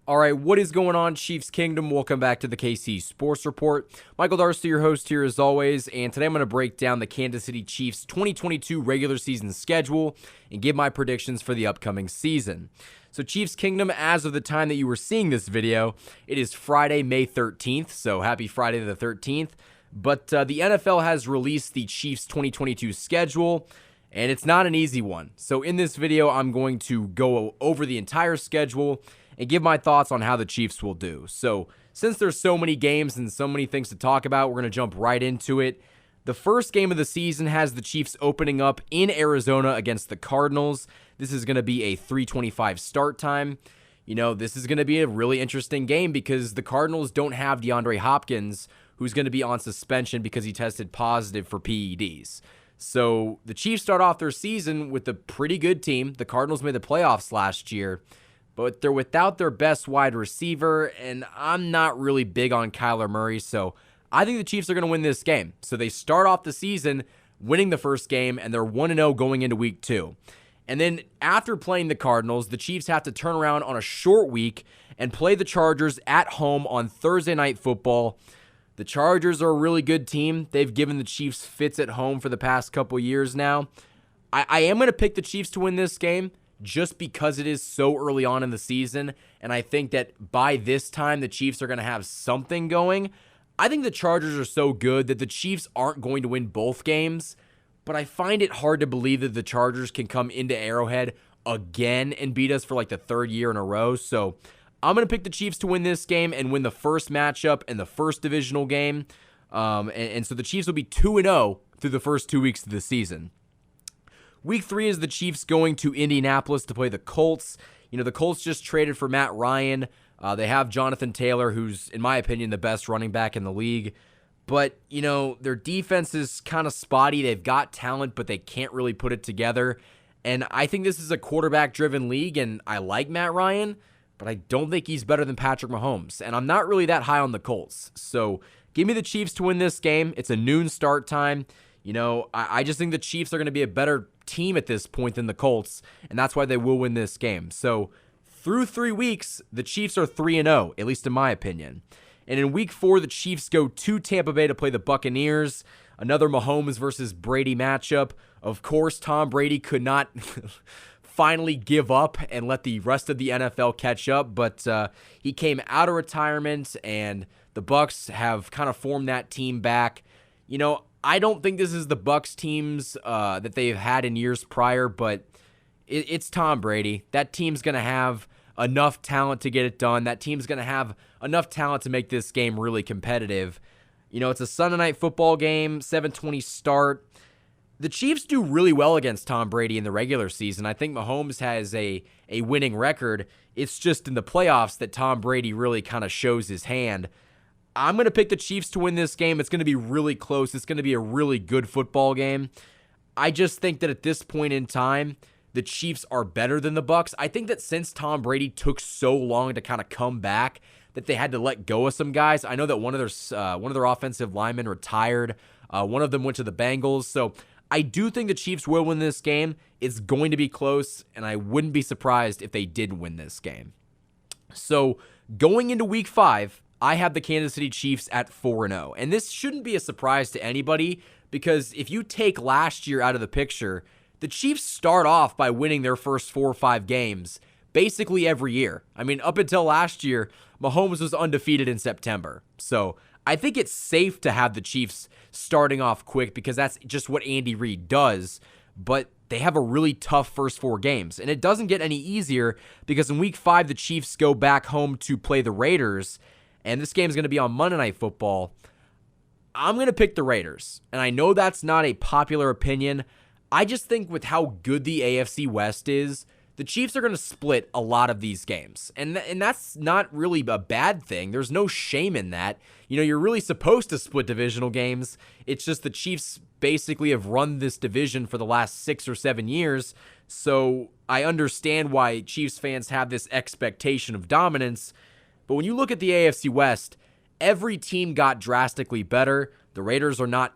All right, what is going on, Chiefs Kingdom? Welcome back to the KC Sports Report. Michael Darcy, your host here as always, and today I'm going to break down the Kansas City Chiefs 2022 regular season schedule and give my predictions for the upcoming season. So Chiefs Kingdom, as of the time that you were seeing this video, it is Friday, May 13th, so happy Friday the 13th. But the NFL has released the Chiefs 2022 schedule, and it's not an easy one. So in this video, I'm going to go over the entire schedule and give my thoughts on how the Chiefs will do. So since there's so many games and so many things to talk about, we're going to jump right into it. The first game of the season has the Chiefs opening up in Arizona against the Cardinals. This is going to be a 3:25 start time. You know, this is going to be a really interesting game because the Cardinals don't have DeAndre Hopkins, who's going to be on suspension because he tested positive for PEDs. So the Chiefs start off their season with a pretty good team. The Cardinals made the playoffs last year, but they're without their best wide receiver, and I'm not really big on Kyler Murray, so I think the Chiefs are going to win this game. So they start off the season winning the first game, and they're 1-0 going into week 2. And then after playing the Cardinals, the Chiefs have to turn around on a short week and play the Chargers at home on Thursday Night Football. The Chargers are a really good team. They've given the Chiefs fits at home for the past couple years now. I am going to pick the Chiefs to win this game just because it is so early on in the season, and I think that by this time, the Chiefs are going to have something going. I think the Chargers are so good that the Chiefs aren't going to win both games, but I find it hard to believe that the Chargers can come into Arrowhead again and beat us for like the third year in a row. So I'm going to pick the Chiefs to win this game and win the first matchup and the first divisional game. And so the Chiefs will be 2-0 through the first 2 weeks of the season. Week 3 is the Chiefs going to Indianapolis to play the Colts. You know, the Colts just traded for Matt Ryan. They have Jonathan Taylor, who's, in my opinion, the best running back in the league. But, you know, their defense is kind of spotty. They've got talent, but they can't really put it together. And I think this is a quarterback-driven league, and I like Matt Ryan, but I don't think he's better than Patrick Mahomes. And I'm not really that high on the Colts. So give me the Chiefs to win this game. It's a noon start time. You know, I just think the Chiefs are going to be a better team at this point than the Colts, and that's why they will win this game. So through 3 weeks, the Chiefs are 3-0, at least in my opinion. And in week 4, the Chiefs go to Tampa Bay to play the Buccaneers, another Mahomes versus Brady matchup. Of course, Tom Brady could not finally give up and let the rest of the NFL catch up, but he came out of retirement, and the Bucs have kind of formed that team back. You know, I don't think this is the Bucs teams that they've had in years prior, but it's Tom Brady. That team's going to have enough talent to get it done. That team's going to have enough talent to make this game really competitive. You know, it's a Sunday night football game, 7:20 start. The Chiefs do really well against Tom Brady in the regular season. I think Mahomes has a winning record. It's just in the playoffs that Tom Brady really kind of shows his hand. I'm going to pick the Chiefs to win this game. It's going to be really close. It's going to be a really good football game. I just think that at this point in time, the Chiefs are better than the Bucs. I think that since Tom Brady took so long to kind of come back, that they had to let go of some guys. I know that one of their offensive linemen retired. One of them went to the Bengals. So I do think the Chiefs will win this game. It's going to be close, and I wouldn't be surprised if they did win this game. So going into week 5, I have the Kansas City Chiefs at 4-0. And this shouldn't be a surprise to anybody because if you take last year out of the picture, the Chiefs start off by winning their first 4 or 5 games basically every year. I mean, up until last year, Mahomes was undefeated in September. So I think it's safe to have the Chiefs starting off quick because that's just what Andy Reid does. But they have a really tough first 4 games. And it doesn't get any easier because in week 5, the Chiefs go back home to play the Raiders. And this game is going to be on Monday Night Football. I'm going to pick the Raiders. And I know that's not a popular opinion. I just think with how good the AFC West is, the Chiefs are going to split a lot of these games. And that's not really a bad thing. There's no shame in that. You know, you're really supposed to split divisional games. It's just the Chiefs basically have run this division for the last 6 or 7 years. So I understand why Chiefs fans have this expectation of dominance. But when you look at the AFC West, every team got drastically better. The Raiders are not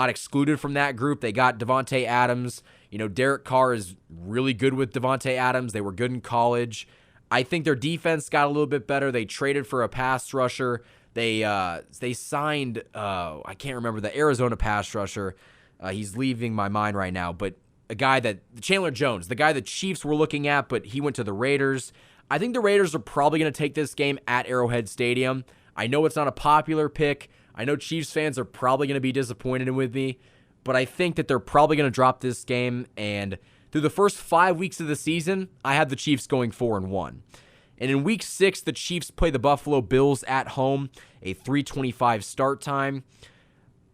excluded from that group. They got Devontae Adams. You know, Derek Carr is really good with Devontae Adams. They were good in college. I think their defense got a little bit better. They traded for a pass rusher. They signed, I can't remember, the Arizona pass rusher. He's leaving my mind right now, but a guy that, Chandler Jones, the guy the Chiefs were looking at, but he went to the Raiders. I think the Raiders are probably going to take this game at Arrowhead Stadium. I know it's not a popular pick. I know Chiefs fans are probably going to be disappointed with me, but I think that they're probably going to drop this game. And through the first 5 weeks of the season, I had the Chiefs going 4-1. And in week 6, the Chiefs play the Buffalo Bills at home, a 3:25 start time.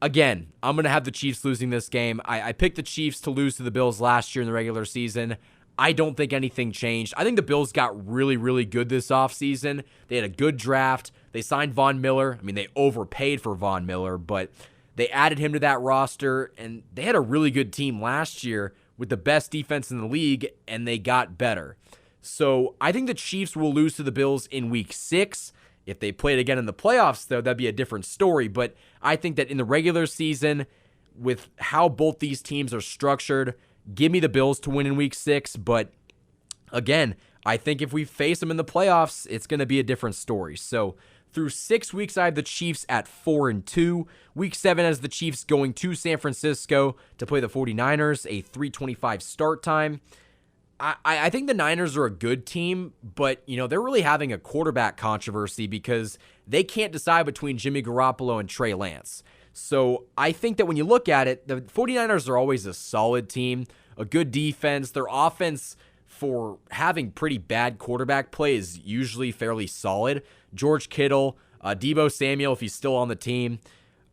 Again, I'm going to have the Chiefs losing this game. I picked the Chiefs to lose to the Bills last year in the regular season. I don't think anything changed. I think the Bills got really, really good this offseason. They had a good draft. They signed Von Miller. I mean, they overpaid for Von Miller, but they added him to that roster, and they had a really good team last year with the best defense in the league, and they got better. So I think the Chiefs will lose to the Bills in week 6. If they played again in the playoffs, though, that'd be a different story. But I think that in the regular season, with how both these teams are structured, give me the Bills to win in week 6. But again, I think if we face them in the playoffs, it's going to be a different story. So through 6 weeks, I have the Chiefs at 4-2. Week 7 has the Chiefs going to San Francisco to play the 49ers, a 3:25 start time. I think the Niners are a good team, but they're really having a quarterback controversy because they can't decide between Jimmy Garoppolo and Trey Lance. So I think that when you look at it, the 49ers are always a solid team, a good defense. Their offense, for having pretty bad quarterback play, is usually fairly solid. George Kittle, Deebo Samuel, if he's still on the team.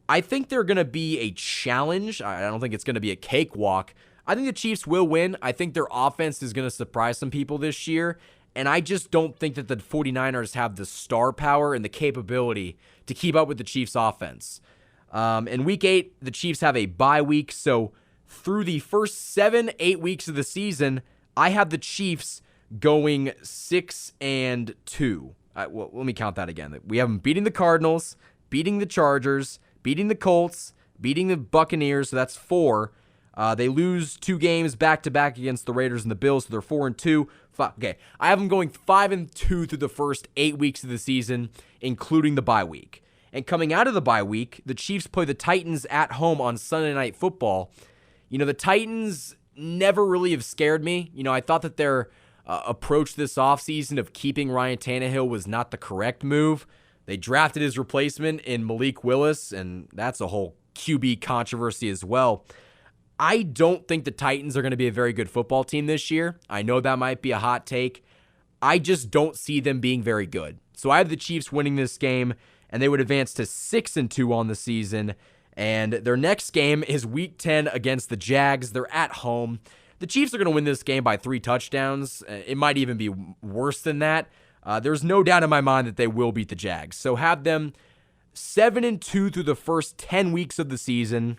I think they're going to be a challenge. I don't think it's going to be a cakewalk. I think the Chiefs will win. I think their offense is going to surprise some people this year, and I just don't think that the 49ers have the star power and the capability to keep up with the Chiefs' offense. In week 8, the Chiefs have a bye week, so through the first 7-8 weeks of the season, I have the Chiefs going 6-2. Well, let me count that again. We have them beating the Cardinals, beating the Chargers, beating the Colts, beating the Buccaneers, so that's 4. They lose 2 games back-to-back against the Raiders and the Bills, so they're 4-2. Okay, I have them going 5-2 through the first 8 weeks of the season, including the bye week. And coming out of the bye week, the Chiefs play the Titans at home on Sunday Night Football. The Titans never really have scared me. I thought that their approach this offseason of keeping Ryan Tannehill was not the correct move. They drafted his replacement in Malik Willis, and that's a whole QB controversy as well. I don't think the Titans are going to be a very good football team this year. I know that might be a hot take. I just don't see them being very good. So I have the Chiefs winning this game, and they would advance to 6-2 on the season. And their next game is Week 10 against the Jags. They're at home. The Chiefs are going to win this game by 3 touchdowns. It might even be worse than that. There's no doubt in my mind that they will beat the Jags. So have them 7-2 through the first 10 weeks of the season.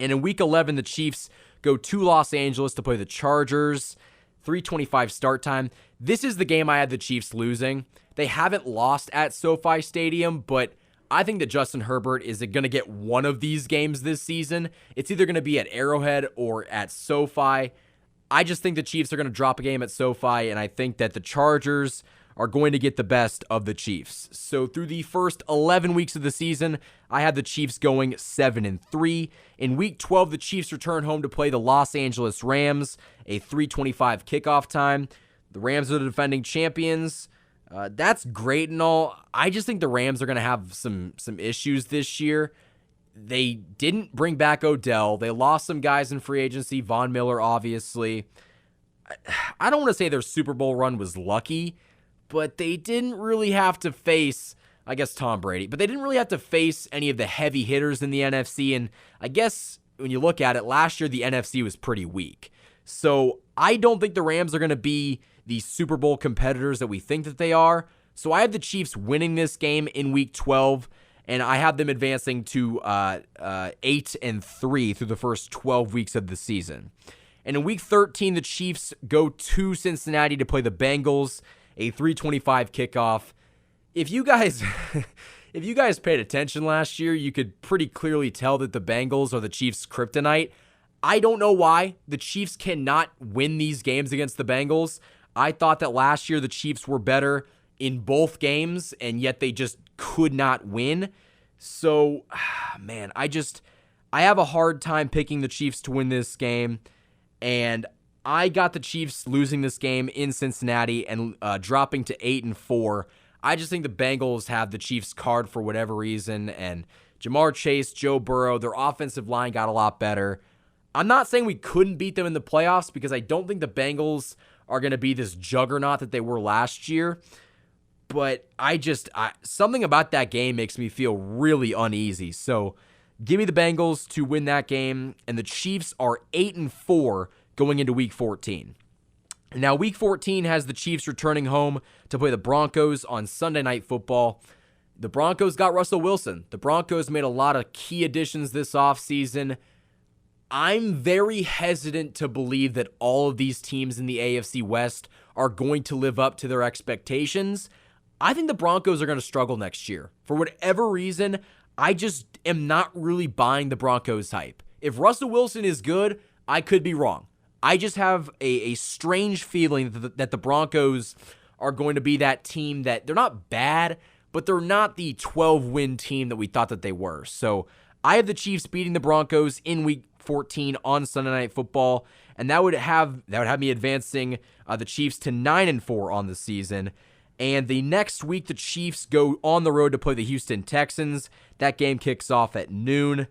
And in Week 11, the Chiefs go to Los Angeles to play the Chargers. 3:25 start time. This is the game I had the Chiefs losing. They haven't lost at SoFi Stadium, but I think that Justin Herbert is going to get one of these games this season. It's either going to be at Arrowhead or at SoFi. I just think the Chiefs are going to drop a game at SoFi, and I think that the Chargers are going to get the best of the Chiefs. So through the first 11 weeks of the season, I had the Chiefs going 7-3. In Week 12, the Chiefs return home to play the Los Angeles Rams, a 3:25 kickoff time. The Rams are the defending champions. That's great and all. I just think the Rams are going to have some issues this year. They didn't bring back Odell. They lost some guys in free agency. Von Miller, obviously. I don't want to say their Super Bowl run was lucky, but they didn't really have to face, I guess, Tom Brady. But they didn't really have to face any of the heavy hitters in the NFC. And I guess when you look at it, last year the NFC was pretty weak. So I don't think the Rams are going to be the Super Bowl competitors that we think that they are. So I have the Chiefs winning this game in Week 12, and I have them advancing to 8-3 through the first 12 weeks of the season. And in Week 13, the Chiefs go to Cincinnati to play the Bengals, a 3:25 kickoff. If you guys paid attention last year, you could pretty clearly tell that the Bengals are the Chiefs' kryptonite. I don't know why the Chiefs cannot win these games against the Bengals. I thought that last year the Chiefs were better in both games, and yet they just could not win. So, man, I have a hard time picking the Chiefs to win this game, and I got the Chiefs losing this game in Cincinnati and dropping to 8-4. I just think the Bengals have the Chiefs card for whatever reason, and Jamar Chase, Joe Burrow, their offensive line got a lot better. I'm not saying we couldn't beat them in the playoffs because I don't think the Bengals are going to be this juggernaut that they were last year, but something about that game makes me feel really uneasy. So give me the Bengals to win that game, and the Chiefs are 8-4 going into Week 14. Now, Week 14 has the Chiefs returning home to play the Broncos on Sunday Night Football. The Broncos got Russell Wilson. The Broncos made a lot of key additions this offseason. I'm very hesitant to believe that all of these teams in the AFC West are going to live up to their expectations. I think the Broncos are going to struggle next year. For whatever reason, I just am not really buying the Broncos hype. If Russell Wilson is good, I could be wrong. I just have a strange feeling that the Broncos are going to be that team that they're not bad, but they're not the 12-win team that we thought that they were. So I have the Chiefs beating the Broncos in Week 14 on Sunday Night Football, and that would have me advancing the Chiefs to 9-4 on the season. And the next week, the Chiefs go on the road to play the Houston Texans. That game kicks off at noon.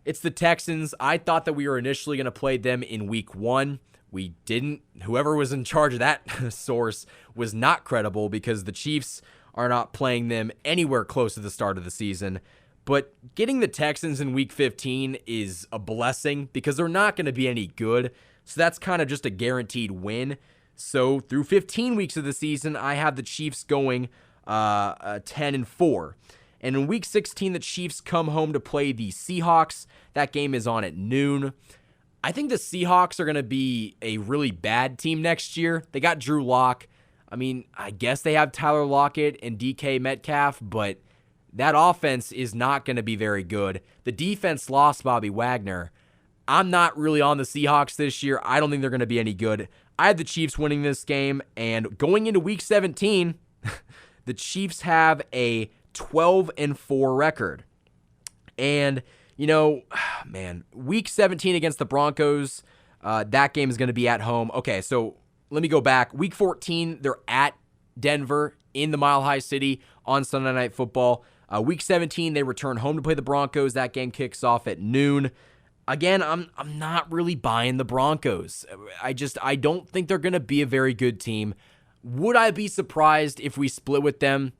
It's the Texans. I thought that we were initially going to play them in Week 1. We didn't. Whoever was in charge of that source was not credible because the Chiefs are not playing them anywhere close to the start of the season. But getting the Texans in Week 15 is a blessing because they're not going to be any good. So that's kind of just a guaranteed win. So through 15 weeks of the season, I have the Chiefs going 10-4. And in Week 16, the Chiefs come home to play the Seahawks. That game is on at noon. I think the Seahawks are going to be a really bad team next year. They got Drew Lock. I mean, I guess they have Tyler Lockett and DK Metcalf, but that offense is not going to be very good. The defense lost Bobby Wagner. I'm not really on the Seahawks this year. I don't think they're going to be any good. I have the Chiefs winning this game, and going into Week 17, the Chiefs have a 12-4 record. And, man, Week 17 against the Broncos, that game is going to be at home. Okay, so let me go back. Week 14, they're at Denver in the Mile High City on Sunday Night Football. Week 17, they return home to play the Broncos. That game kicks off at noon. Again, I'm not really buying the Broncos. I don't think they're going to be a very good team. Would I be surprised if we split with them?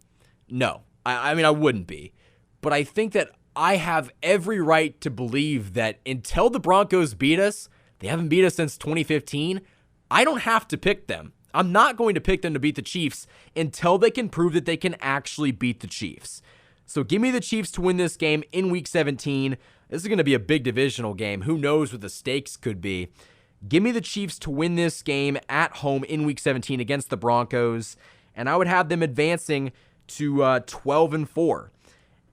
No. I mean, I wouldn't be. But I think that I have every right to believe that until the Broncos beat us, they haven't beat us since 2015, I don't have to pick them. I'm not going to pick them to beat the Chiefs until they can prove that they can actually beat the Chiefs. So give me the Chiefs to win this game in Week 17. This is going to be a big divisional game. Who knows what the stakes could be. Give me the Chiefs to win this game at home in Week 17 against the Broncos, and I would have them advancing to 12-4.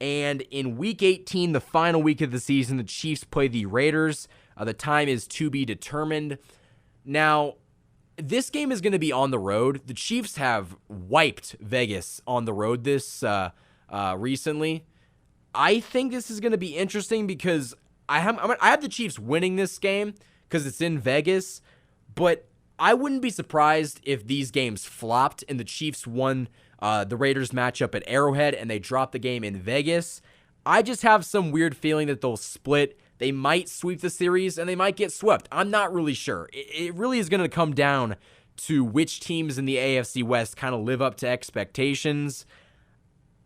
And in Week 18, the final week of the season, the Chiefs play the Raiders. The time is to be determined. Now, this game is going to be on the road. The Chiefs have wiped Vegas on the road this recently. I think this is going to be interesting because I have the Chiefs winning this game because it's in Vegas, but I wouldn't be surprised if these games flopped and the Chiefs won the Raiders matchup at Arrowhead and they dropped the game in Vegas. I just have some weird feeling that they'll split. They might sweep the series and they might get swept. I'm not really sure. It really is going to come down to which teams in the AFC West kind of live up to expectations.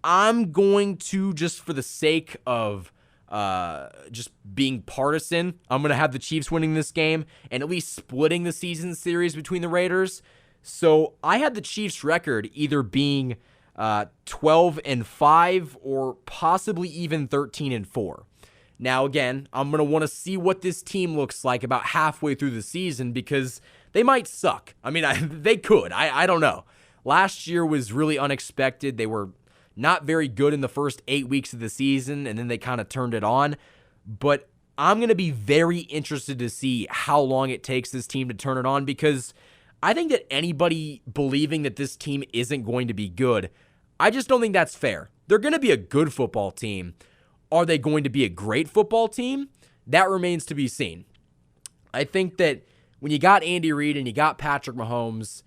I'm going to, just for the sake of just being partisan, I'm going to have the Chiefs winning this game and at least splitting the season series between the Raiders. So I had the Chiefs record either being 12-5 or possibly even 13-4. Now, again, I'm going to want to see what this team looks like about halfway through the season because they might suck. I mean, they could. I don't know. Last year was really unexpected. They were not very good in the first 8 weeks of the season, and then they kind of turned it on. But I'm going to be very interested to see how long it takes this team to turn it on because I think that anybody believing that this team isn't going to be good, I just don't think that's fair. They're going to be a good football team. Are they going to be a great football team? That remains to be seen. I think that when you got Andy Reid and you got Patrick Mahomes,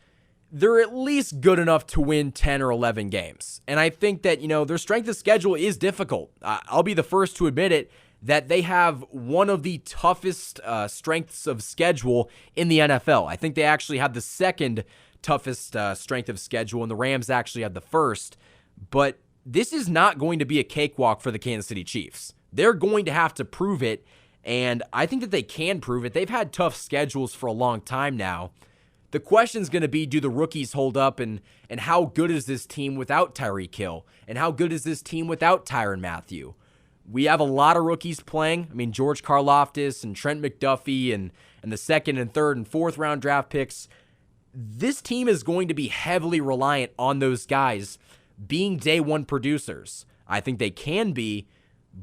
they're at least good enough to win 10 or 11 games. And I think that, their strength of schedule is difficult. I'll be the first to admit it, that they have one of the toughest strengths of schedule in the NFL. I think they actually have the second toughest strength of schedule, and the Rams actually have the first. But this is not going to be a cakewalk for the Kansas City Chiefs. They're going to have to prove it, and I think that they can prove it. They've had tough schedules for a long time now. The question is going to be, do the rookies hold up, and how good is this team without Tyreek Hill? And how good is this team without Tyrann Mathieu? We have a lot of rookies playing. I mean, George Karlaftis and Trent McDuffie and the second and third and fourth round draft picks. This team is going to be heavily reliant on those guys being day one producers. I think they can be,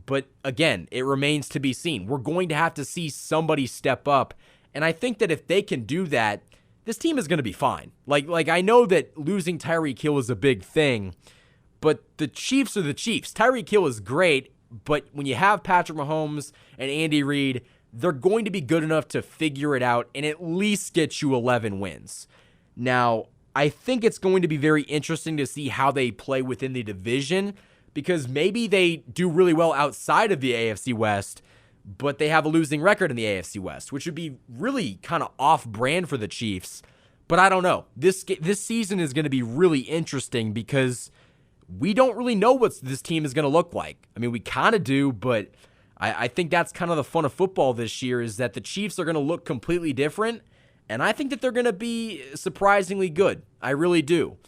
but again, it remains to be seen. We're going to have to see somebody step up, and I think that if they can do that, this team is going to be fine. Like I know that losing Tyreek Hill is a big thing, but the Chiefs are the Chiefs. Tyreek Hill is great, but when you have Patrick Mahomes and Andy Reid, they're going to be good enough to figure it out and at least get you 11 wins. Now, I think it's going to be very interesting to see how they play within the division, because maybe they do really well outside of the AFC West, but they have a losing record in the AFC West, which would be really kind of off-brand for the Chiefs. But I don't know. This season is going to be really interesting because we don't really know what this team is going to look like. I mean, we kind of do, but I think that's kind of the fun of football this year, is that the Chiefs are going to look completely different, and I think that they're going to be surprisingly good. I really do.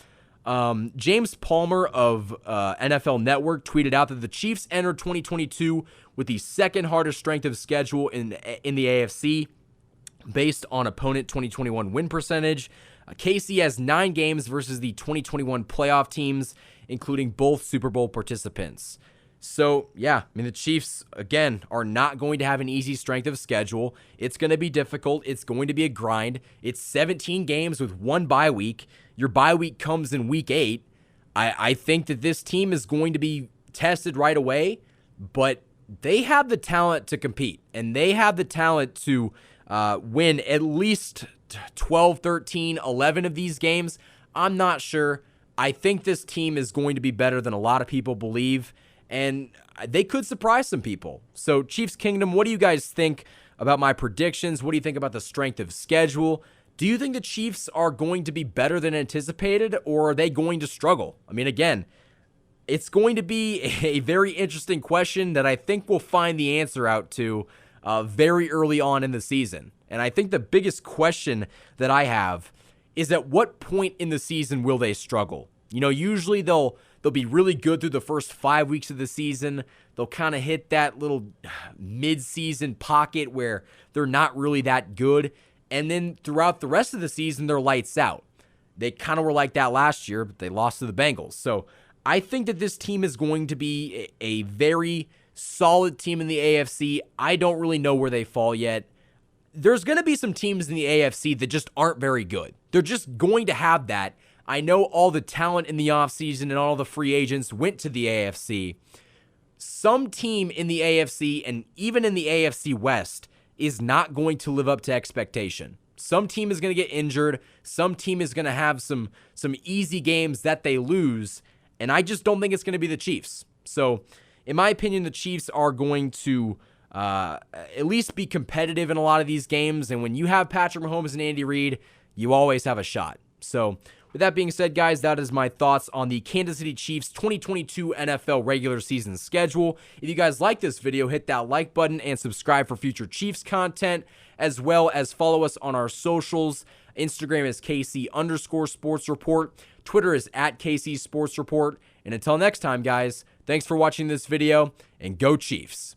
James Palmer of NFL Network tweeted out that the Chiefs entered 2022 with the second hardest strength of schedule in the AFC based on opponent 2021 win percentage. KC has 9 games versus the 2021 playoff teams, including both Super Bowl participants. So, yeah, I mean, the Chiefs, again, are not going to have an easy strength of schedule. It's going to be difficult. It's going to be a grind. It's 17 games with one bye week. Your bye week comes in week 8. I think that this team is going to be tested right away, but they have the talent to compete, and they have the talent to win at least 12, 13, 11 of these games. I'm not sure. I think this team is going to be better than a lot of people believe, and they could surprise some people. So, Chiefs Kingdom, what do you guys think about my predictions? What do you think about the strength of schedule? Do you think the Chiefs are going to be better than anticipated, or are they going to struggle? I mean, again, it's going to be a very interesting question that I think we'll find the answer out to very early on in the season. And I think the biggest question that I have is, at what point in the season will they struggle? Usually they'll be really good through the first 5 weeks of the season. They'll kind of hit that little mid-season pocket where they're not really that good. And then throughout the rest of the season, they're lights out. They kind of were like that last year, but they lost to the Bengals. So I think that this team is going to be a very solid team in the AFC. I don't really know where they fall yet. There's going to be some teams in the AFC that just aren't very good. They're just going to have that. I know all the talent in the offseason and all the free agents went to the AFC. Some team in the AFC and even in the AFC West is not going to live up to expectation. Some team is going to get injured. Some team is going to have some easy games that they lose, and I just don't think it's going to be the Chiefs. So, in my opinion, the Chiefs are going to at least be competitive in a lot of these games, and when you have Patrick Mahomes and Andy Reid, you always have a shot. So, with that being said, guys, that is my thoughts on the Kansas City Chiefs 2022 NFL regular season schedule. If you guys like this video, hit that like button and subscribe for future Chiefs content, as well as follow us on our socials. Instagram is KC_Sports Report. Twitter is @KC Sports Report. And until next time, guys, thanks for watching this video, and go Chiefs.